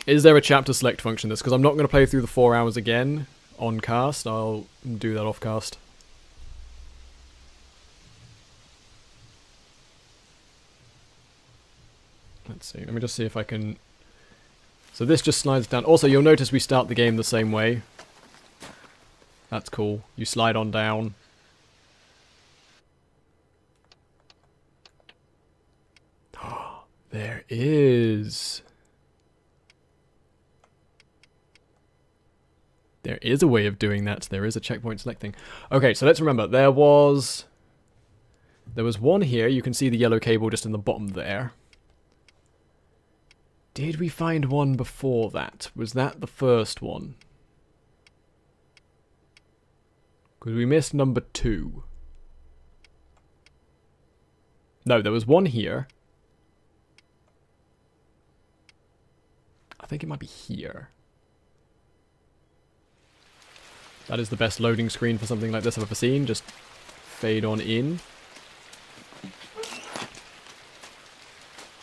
Is there a chapter select function in this? Because I'm not going to play through the 4 hours again on cast. I'll do that off cast. Let's see. Let me just see if I can... So this just slides down. Also, you'll notice we start the game the same way. That's cool. You slide on down. There is... There is a way of doing that. There is a checkpoint selecting. Okay, so let's remember. There was one here. You can see the yellow cable just in the bottom there. Did we find one before that? Was that the first one? Because we missed number 2. No, there was one here. I think it might be here. That is the best loading screen for something like this I've ever seen. Just fade on in.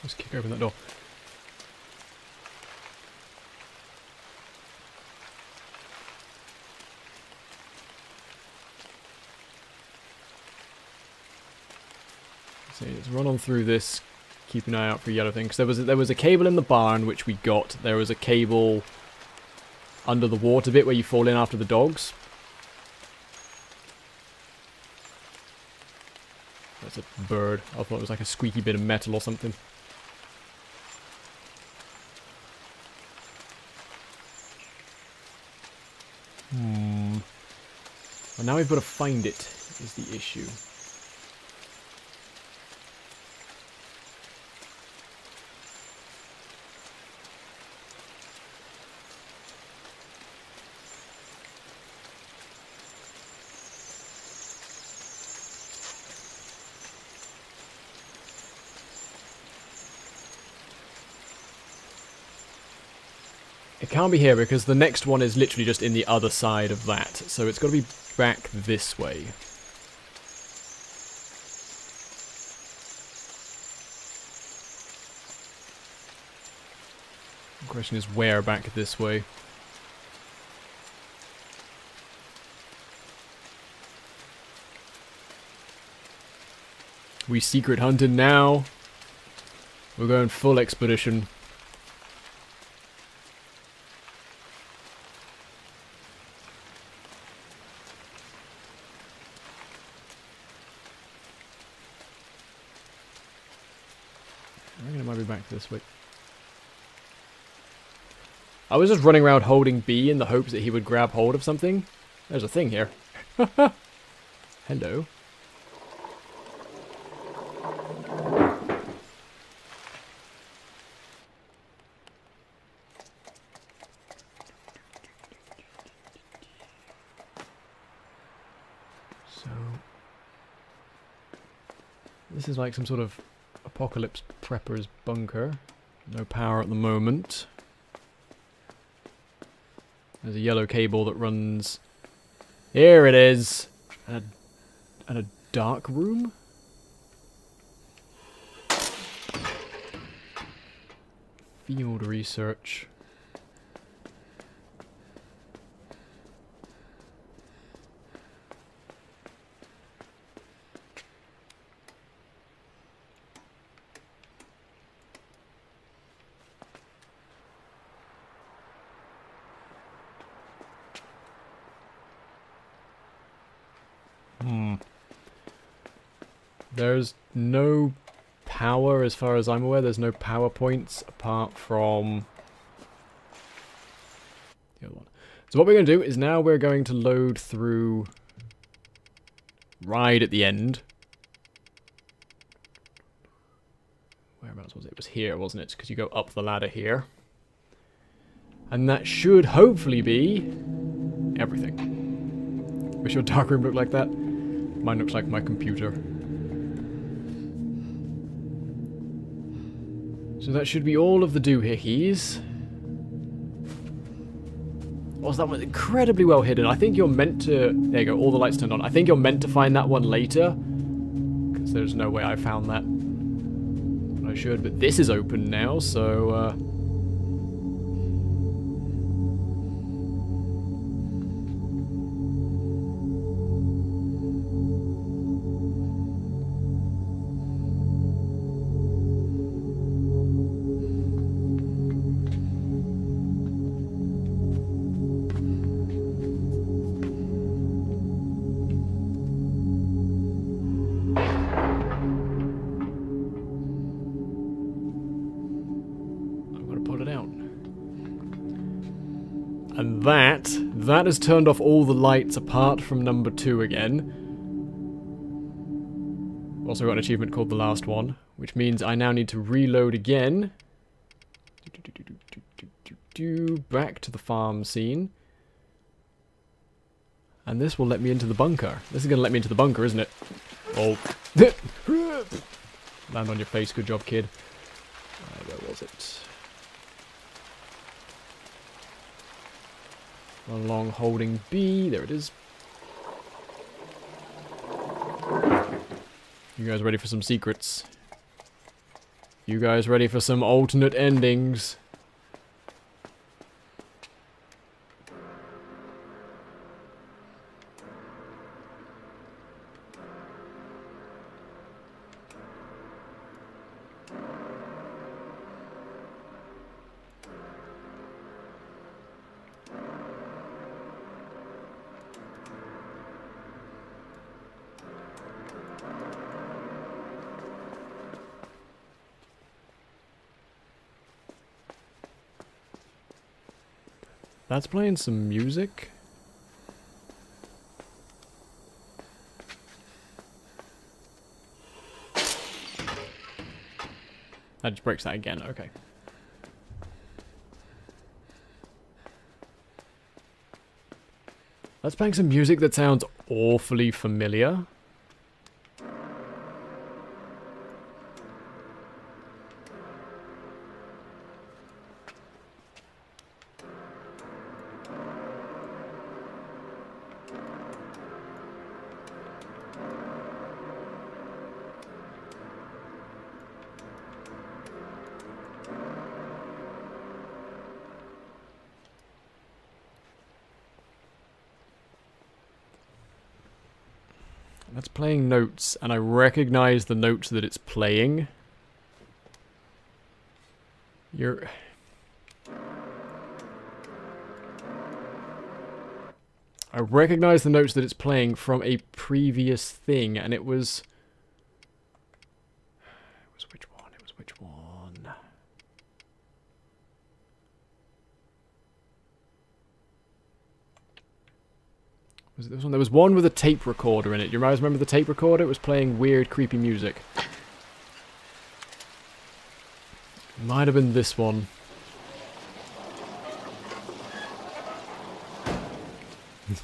Let's kick open that door. So let's run on through this. Keep an eye out for yellow things. There was a cable in the barn which we got. There was a cable under the water bit where you fall in after the dogs. That's a bird. I thought it was like a squeaky bit of metal or something. Well, now we've got to find it, is the issue. It can't be here because the next one is literally just in the other side of that. So it's got to be back this way. The question is where back this way. We secret hunting now. We're going full expedition. I reckon it might be back this way. I was just running around holding B in the hopes that he would grab hold of something. There's a thing here. Hello. So... this is like some sort of apocalypse prepper's bunker. No power at the moment. There's a yellow cable that runs... Here it is! And a dark room? Field research. There's no power as far as I'm aware. There's no power points apart from the other one. So what we're going to do is now we're going to load through right at the end. Whereabouts was it? It was here, wasn't it? Because you go up the ladder here. And that should hopefully be everything. Wish your darkroom looked like that. Mine looks like my computer. So that should be all of the doohickeys. Also, that was incredibly well hidden. I think you're meant to... There you go, all the lights turned on. I think you're meant to find that one later. Because there's no way I found that. But I should. But this is open now, so... And that has turned off all the lights apart from number 2 again. Also got an achievement called The Last One, which means I now need to reload again. Back to the farm scene. And this will let me into the bunker. This is going to let me into the bunker, isn't it? Oh. Land on your face. Good job, kid. Where was it? Along holding B. There it is. You guys ready for some secrets? You guys ready for some alternate endings? That's playing some music. That just breaks that again, okay. That's playing some music that sounds awfully familiar. That's playing notes, and I recognize the notes that it's playing. I recognize the notes that it's playing from a previous thing, and it was... which one? It was which one? Was it this one? There was one with a tape recorder in it. You guys remember the tape recorder? It was playing weird, creepy music. Might have been this one.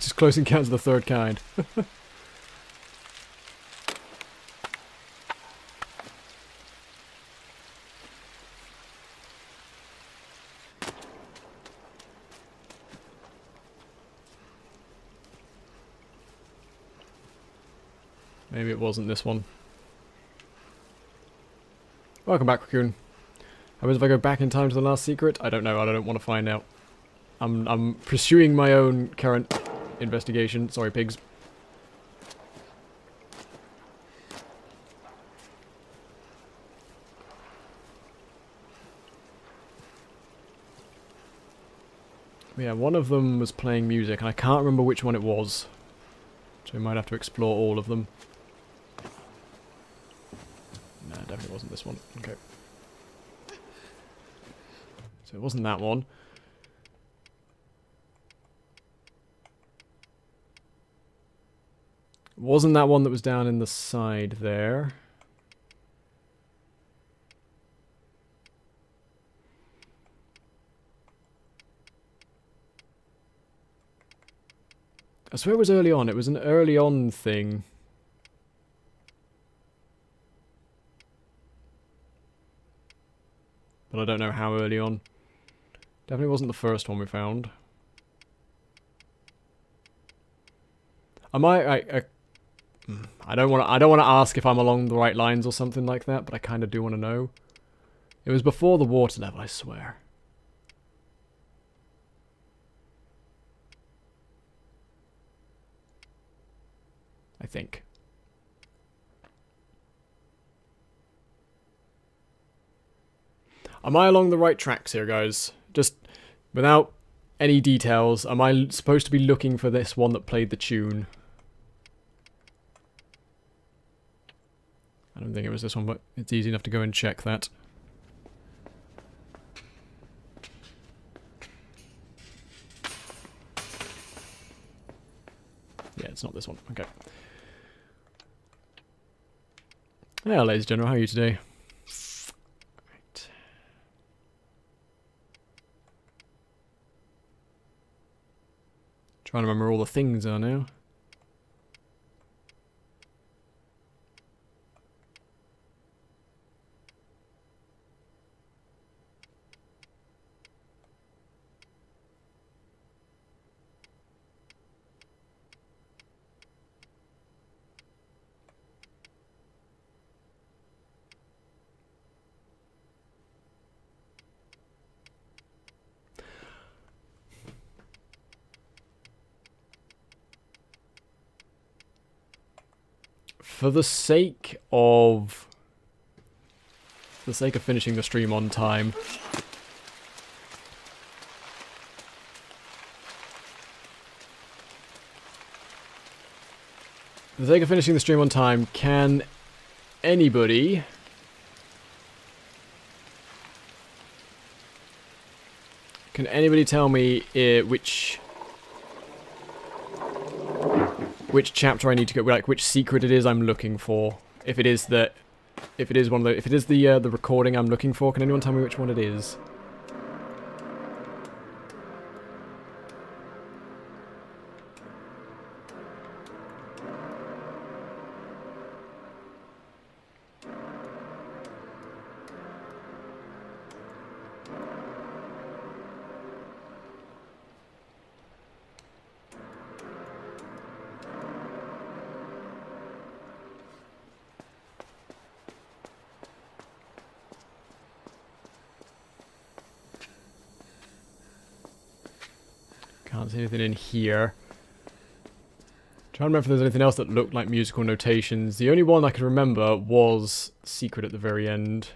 Just Close Encounters of the Third Kind. Maybe it wasn't this one. Welcome back, Raccoon. How if I go back in time to the last secret? I don't know. I don't want to find out. I'm pursuing my own current investigation. Sorry, pigs. Yeah, one of them was playing music, and I can't remember which one it was. So we might have to explore all of them. No, definitely wasn't this one. Okay. So it wasn't that one. It wasn't that one that was down in the side there. I swear it was early on. It was an early on thing. But I don't know how early on. Definitely wasn't the first one we found. I don't want to ask if I'm along the right lines or something like that, but I kind of do want to know. It was before the water level, I swear. I think. Am I along the right tracks here, guys? Just without any details, am I supposed to be looking for this one that played the tune? I don't think it was this one, but it's easy enough to go and check that. Yeah, it's not this one. Okay. Yeah, ladies and gentlemen, how are you today? Right. Trying to remember all the things are now. For the sake of finishing the stream on time, can anybody tell me which chapter I need to go, like which secret it is I'm looking for? If it is the recording I'm looking for, can anyone tell me which one it is? Can't see anything in here. Trying to remember if there's anything else that looked like musical notations. The only one I could remember was secret at the very end.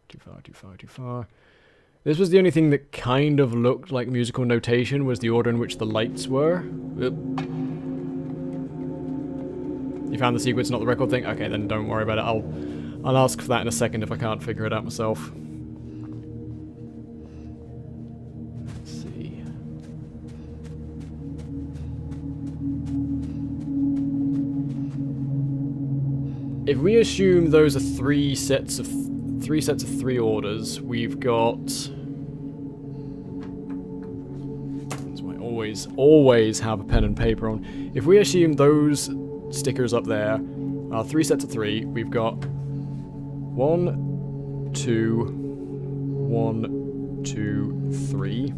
Too far, too far, too far. This was the only thing that kind of looked like musical notation, was the order in which the lights were. Oop. You found the secrets, not the record thing? Okay, then don't worry about it. I'll ask for that in a second if I can't figure it out myself. If we assume those are three sets of three orders, we've got. That's why I always have a pen and paper on. If we assume those stickers up there are three sets of three, we've got 1, 2, 1, 2, 3,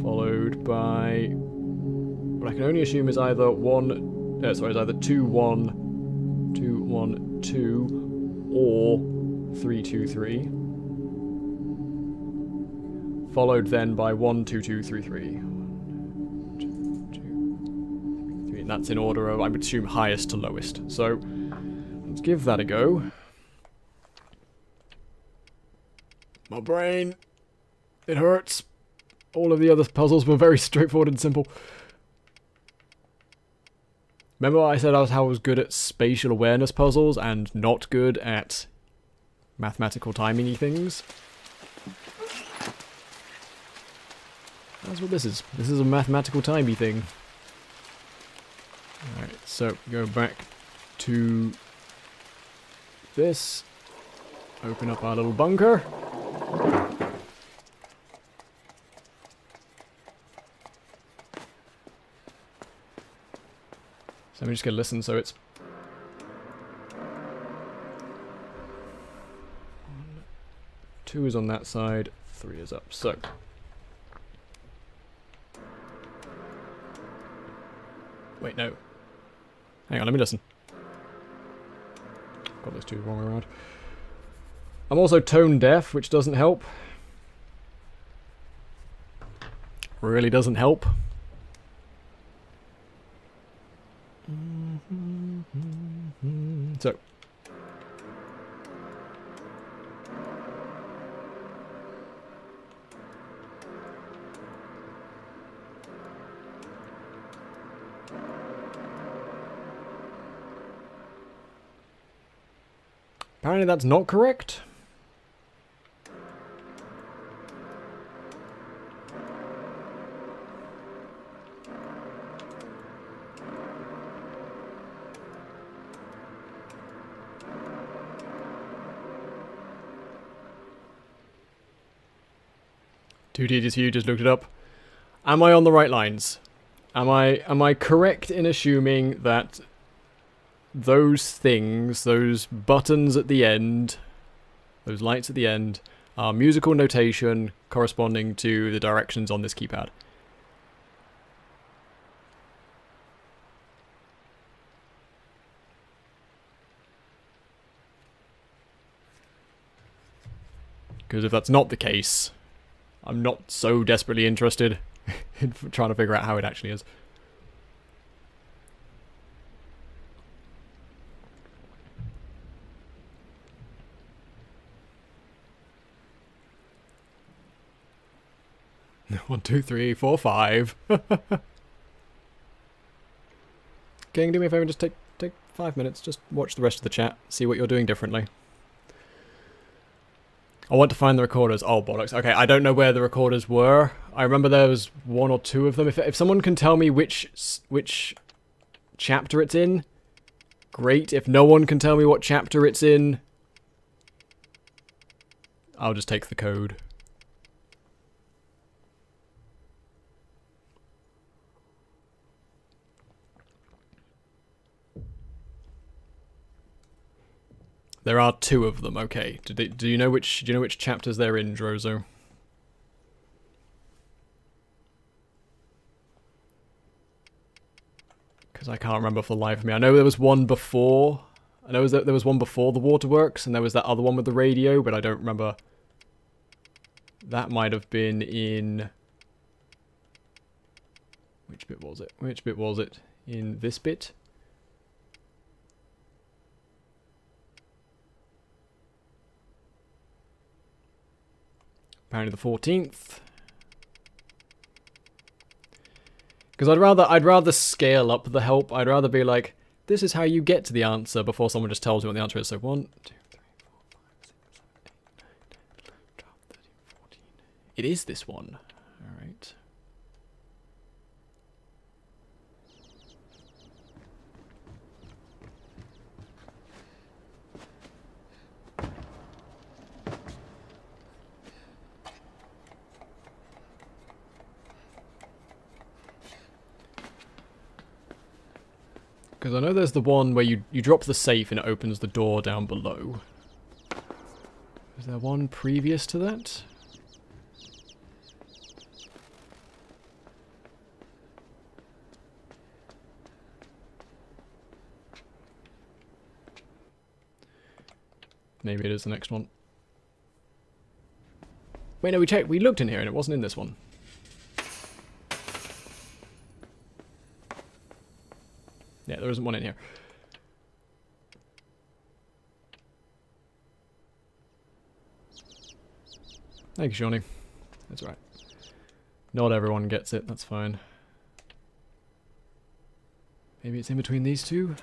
followed by what I can only assume is either is either 2, 1, 2, 1, 2, or 3, 2, 3. Followed then by 1, 2, 2, 3, 3. 1, 2, 2, 3. And that's in order of, I would assume, highest to lowest. So, let's give that a go. My brain, it hurts. All of the other puzzles were very straightforward and simple. Remember I said how I was good at spatial awareness puzzles and not good at mathematical timing-y things? That's what this is. This is a mathematical timey thing. Alright, so go back to this. Open up our little bunker. So I'm just going to listen, so it's 1, 2 is on that side, 3 is up, so wait, no, hang on, let me listen. Got those two the wrong way around. I'm also tone deaf, which doesn't help. Really doesn't help. So apparently that's not correct. Too tedious for you, just looked it up. Am I on the right lines? Am I correct in assuming that those things, those buttons at the end, those lights at the end, are musical notation corresponding to the directions on this keypad? Because if that's not the case, I'm not so desperately interested in trying to figure out how it actually is. One, two, three, four, five. Gang, do me a favor and just take 5 minutes. Just watch the rest of the chat. See what you're doing differently. I want to find the recorders. Oh, bollocks. Okay, I don't know where the recorders were. I remember there was 1 or 2 of them. If someone can tell me which chapter it's in, great. If no one can tell me what chapter it's in, I'll just take the code. There are 2 of them. Okay. Do you know which chapters they're in, Drozo? Because I can't remember for the life of me. I know there was one before. I know there was one before the waterworks, and there was that other one with the radio, but I don't remember. That might have been in... Which bit was it? Which bit was it? In this bit? Apparently the 14th. Because I'd rather scale up the help. I'd rather be like, this is how you get to the answer before someone just tells me what the answer is. So 1, 2, 3, 4, 5, 6, 7, 8, 9, 10, 11, 12, 13, 14. It is this one. Alright. Because I know there's the one where you drop the safe and it opens the door down below. Is there one previous to that? Maybe it is the next one. Wait, no, we looked in here and it wasn't in this one. Yeah, there isn't one in here. Thank you, Shawnee. That's right. Not everyone gets it, that's fine. Maybe it's in between these two?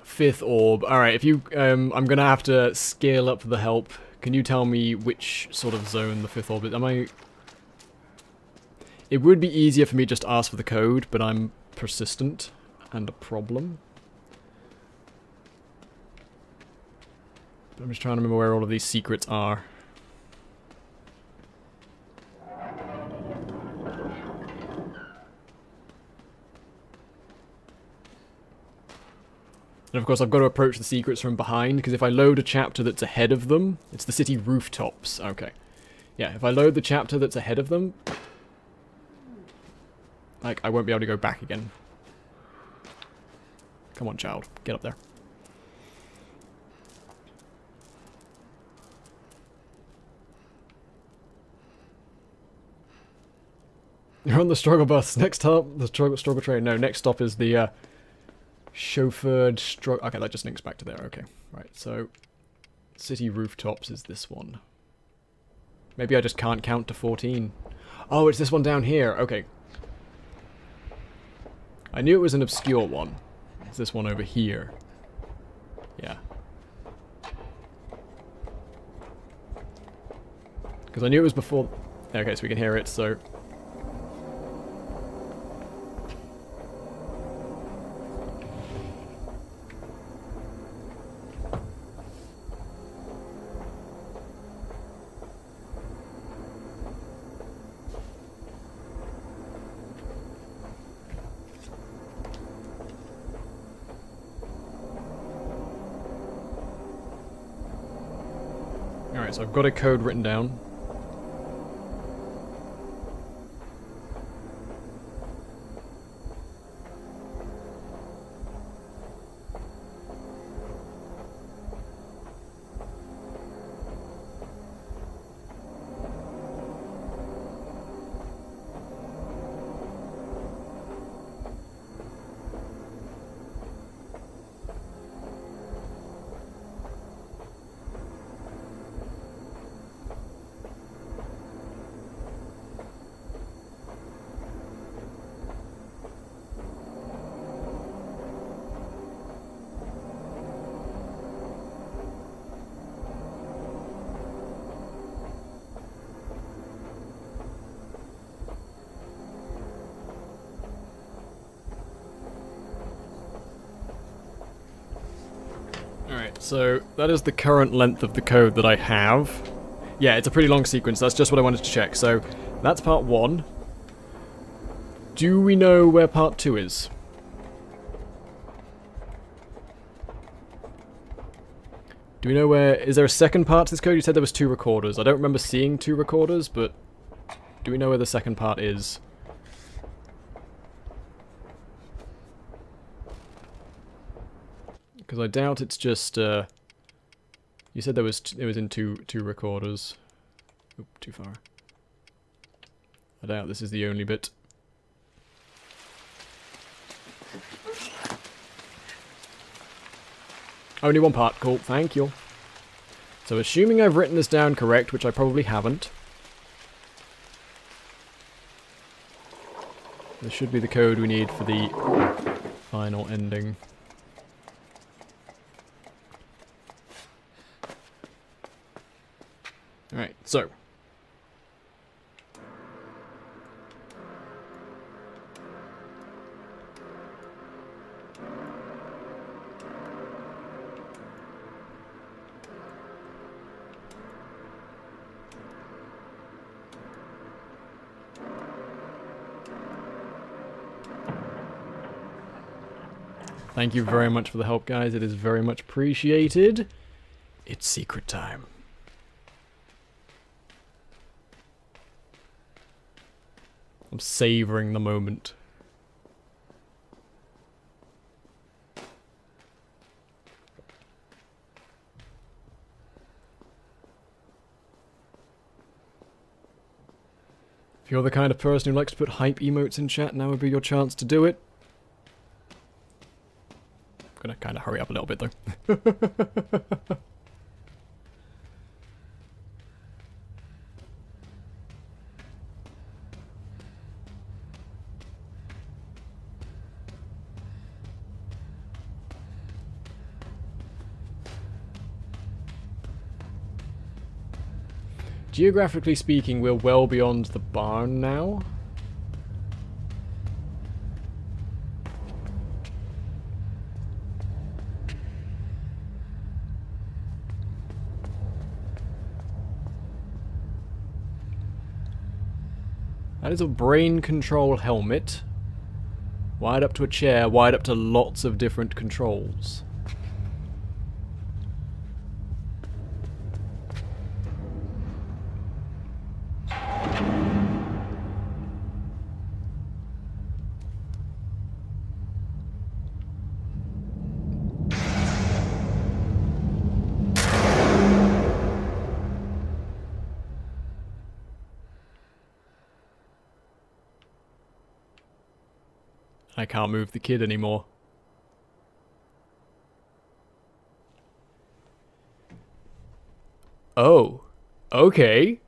Fifth orb. Alright, if you... I'm gonna have to scale up the help. Can you tell me which sort of zone the 5th orb is? Am I... It would be easier for me just to ask for the code, but I'm persistent and a problem. But I'm just trying to remember where all of these secrets are. And of course I've got to approach the secrets from behind, because if I load a chapter that's ahead of them, it's the city rooftops. Okay. Yeah, if I load the chapter that's ahead of them, like, I won't be able to go back again. Come on, child. Get up there. You're on the struggle bus. Next stop, the struggle train. No, next stop is the, chauffeured struggle. Okay, that just links back to there. Okay, right. So, city rooftops is this one. Maybe I just can't count to 14. Oh, it's this one down here. Okay. I knew it was an obscure one. It's this one over here. Yeah. Because I knew it was before... Okay, so we can hear it, so... Alright, so I've got a code written down. Alright, so that is the current length of the code that I have. Yeah, it's a pretty long sequence, that's just what I wanted to check. So, that's part 1. Do we know where part 2 is? Do we know where... Is there a second part to this code? You said there was 2 recorders. I don't remember seeing 2 recorders, but... Do we know where the second part is? Because I doubt it's just, you said it was in two recorders. Oop, too far. I doubt this is the only bit. Only one part, cool, thank you. So assuming I've written this down correct, which I probably haven't. This should be the code we need for the final ending. Alright, so. Thank you very much for the help, guys. It is very much appreciated. It's secret time. I'm savouring the moment. If you're the kind of person who likes to put hype emotes in chat, now would be your chance to do it. I'm gonna kind of hurry up a little bit though. Geographically speaking, we're well beyond the barn now. That is a brain control helmet. Wired up to a chair, wired up to lots of different controls. I can't move the kid anymore. Oh, okay.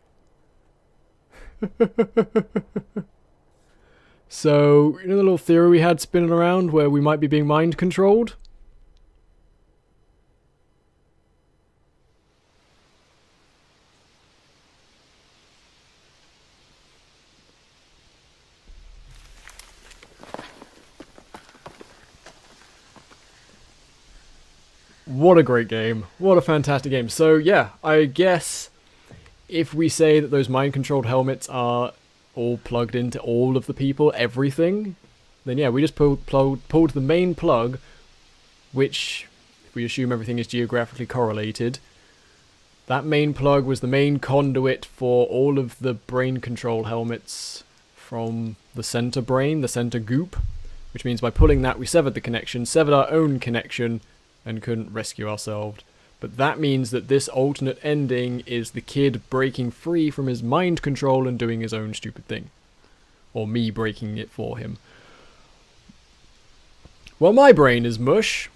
So, you know the little theory we had spinning around where we might be being mind controlled? What a great game. What a fantastic game. So yeah, I guess if we say that those mind-controlled helmets are all plugged into all of the people, everything, then yeah, we just pulled the main plug, which, if we assume everything is geographically correlated, That main plug was the main conduit for all of the brain control helmets from the center brain, the center goop, which means by pulling that we severed the connection, severed our own connection, and couldn't rescue ourselves. But that means that this alternate ending is the kid breaking free from his mind control and doing his own stupid thing. Or me breaking it for him. Well, my brain is mush.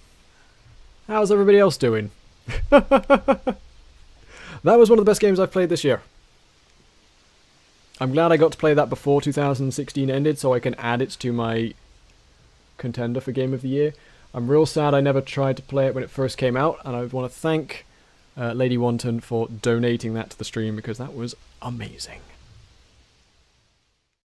How's everybody else doing? That was one of the best games I've played this year. I'm glad I got to play that before 2016 ended, so I can add it to my contender for Game of the Year. I'm real sad I never tried to play it when it first came out, and I want to thank Lady Wanton for donating that to the stream, because that was amazing.